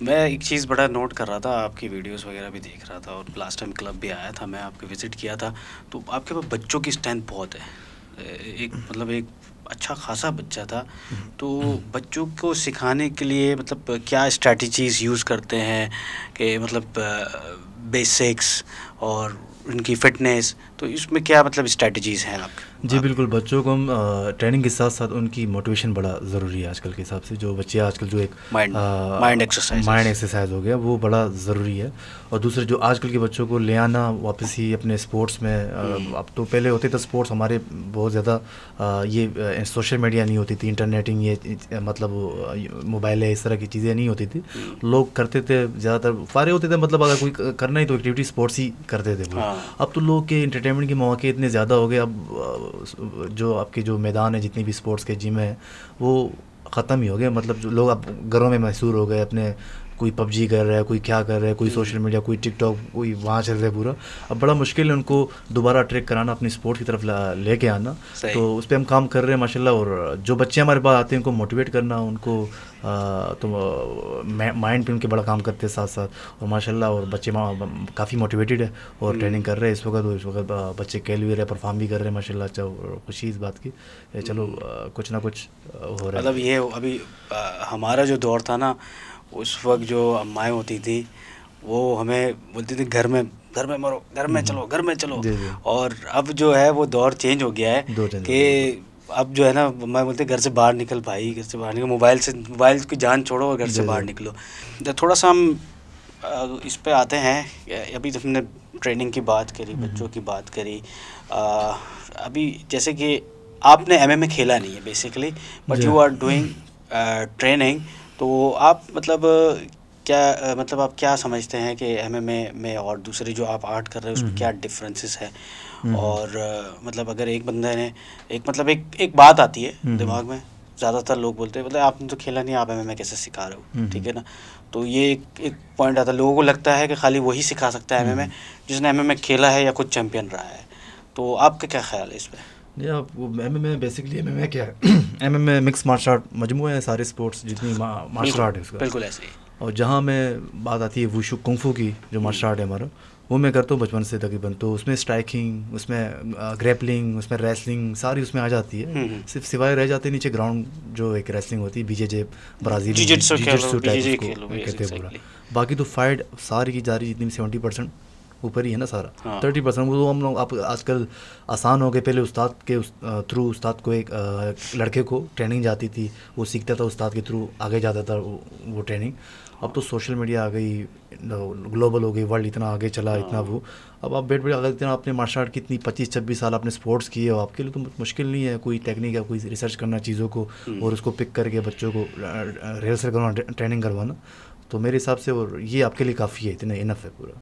میں ایک چیز بڑا نوٹ کر رہا تھا، آپ کی ویڈیوز وغیرہ بھی دیکھ رہا تھا، اور لاسٹ ٹائم کلب بھی آیا تھا، میں آپ کے وزٹ کیا تھا، تو آپ کے پاس بچوں کی اسٹرینتھ بہت ہے، ایک مطلب ایک اچھا خاصا بچہ تھا. تو بچوں کو سکھانے کے لیے مطلب کیا اسٹریٹجیز یوز کرتے ہیں کہ مطلب بیسکس اور ان کی فٹنس، تو اس میں کیا مطلب اسٹریٹجیز ہیں آپ جی بالکل، بچوں کو ہم ٹریننگ کے ساتھ ساتھ ان کی موٹیویشن بڑا ضروری ہے آج کل کے حساب سے. جو بچے آج کل جو ایک مائنڈ ایکسرسائز مائنڈ ایکسرسائز ہو گیا وہ بڑا ضروری ہے. اور دوسرے جو آج کل کے بچوں کو لے آنا واپس ہی اپنے اسپورٹس میں، اب تو پہلے ہوتے تھے اسپورٹس ہمارے بہت زیادہ، یہ سوشل میڈیا نہیں ہوتی تھی، انٹرنیٹنگ یہ مطلب موبائل ہے، اس طرح کی چیزیں نہیں ہوتی تھی. لوگ کرتے تھے زیادہ تر فارغ ہوتے تھے، مطلب اگر کوئی کرنا ہی تو ایکٹیویٹی اسپورٹس ہی کرتے تھے پورا. اب تو لوگ کے انٹرٹینمنٹ کے مواقع اتنے زیادہ ہو گئے، اب جو آپ کے جو میدان ہے جتنی بھی اسپورٹس کے جم ہے وہ ختم ہی ہو گئے. مطلب جو لوگ اب گھروں میں محصور ہو گئے، اپنے کوئی پب جی کر رہا ہے، کوئی کیا کر رہا ہے، کوئی سوشل میڈیا، کوئی ٹک ٹاک، کوئی وہاں چل رہا ہے پورا. اب بڑا مشکل ہے ان کو دوبارہ ٹریک کرانا، اپنی اسپورٹ کی طرف لے کے آنا. تو اس پہ ہم کام کر رہے ہیں ماشاء اللہ. اور جو بچے ہمارے پاس آتے ہیں ان کو موٹیویٹ کرنا، ان کو تو مائنڈ پہ ان کے بڑا کام کرتے ہیں ساتھ ساتھ. اور ماشاء اللہ اور بچے کافی موٹیویٹڈ ہے اور ٹریننگ کر رہے ہیں اس وقت. اور اس وقت بچے کیلویر ہے، پرفارم بھی کر رہے ہیں ماشاء اللہ. اچھا، خوشی اس بات کی چلو کچھ نہ کچھ ہو رہا ہے. مطلب یہ ابھی ہمارا جو دور تھا نا، اس وقت جو امائیں ہوتی تھیں وہ ہمیں بولتی تھی گھر میں مرو، گھر میں چلو، گھر میں چلو. اور اب جو ہے وہ دور چینج ہو گیا ہے کہ اب جو ہے نا میں بولتے گھر سے باہر نکل بھائی، گھر سے باہر نکل، موبائل کی جان چھوڑو اور گھر سے باہر نکلو. تھوڑا سا ہم اس پہ آتے ہیں. ابھی ہم نے ٹریننگ کی بات کری، بچوں کی بات کری. ابھی جیسے کہ آپ نے MMA کھیلا نہیں ہے basically, but you are doing training, تو آپ مطلب کیا مطلب آپ کیا سمجھتے ہیں کہ MMA میں اور دوسرے جو آپ آرٹ کر رہے ہیں اس میں کیا ڈفرینسز ہے؟ اور مطلب اگر ایک بندہ نے ایک بات آتی ہے دماغ میں، زیادہ تر لوگ بولتے ہیں مطلب آپ نے تو کھیلا نہیں، آپ MMA کیسے سکھا رہے ہو؟ ٹھیک ہے نا. تو یہ ایک پوائنٹ آتا ہے، لوگوں کو لگتا ہے کہ خالی وہی سکھا سکتا ہے MMA جس نے MMA کھیلا ہے یا خود چیمپئن رہا ہے. تو آپ کا کیا خیال ہے اس پہ؟ جی آپ MMA بیسکلی MMA کیا ہے؟ MMA مکس مارشل آرٹ مجموعہ ہے سارے اسپورٹس جتنی مارشل آرٹ ہے اس کا. بالکل ایسے ہی. اور جہاں میں بات آتی ہے ووشو کنفو کی، جو مارشل آرٹ ہے ہمارا، وہ میں کرتا ہوں بچپن سے تقریباً. تو اس میں اسٹرائکنگ، اس میں گریپلنگ، اس میں ریسلنگ ساری اس میں آ جاتی ہے. صرف سوائے رہ جاتے نیچے گراؤنڈ جو ایک ریسلنگ ہوتی ہے، BJJ برازیلی جیجٹسو ٹائپ اس کو کہتے ہیں پورا. باقی تو فائٹ ساری کی جاری جتنی 70% اوپر ہی ہے نا سارا. 30% وہ ہم لوگ آپ آج کل آسان ہو گئے. پہلے استاد کے تھرو، استاد کو ایک لڑکے کو ٹریننگ جاتی تھی، وہ سیکھتا تھا، استاد کے تھرو آگے جاتا تھا وہ ٹریننگ. اب تو سوشل میڈیا آ گئی، گلوبل ہو گئی، ورلڈ اتنا آگے چلا، اتنا وہ. اب آپ بیٹھ اگر اتنا آپ نے مارشل آرٹ کی اتنی 25-26 سال آپ نے اسپورٹس کیے ہو، آپ کے لیے تو مشکل نہیں ہے کوئی ٹیکنیک ہے، کوئی ریسرچ کرنا چیزوں کو اور اس کو پک کر کے بچوں کو ریہرسل کروانا، ٹریننگ کروانا. تو میرے حساب سے اور یہ آپ کے لیے کافی ہے، اتنا انف ہے پورا.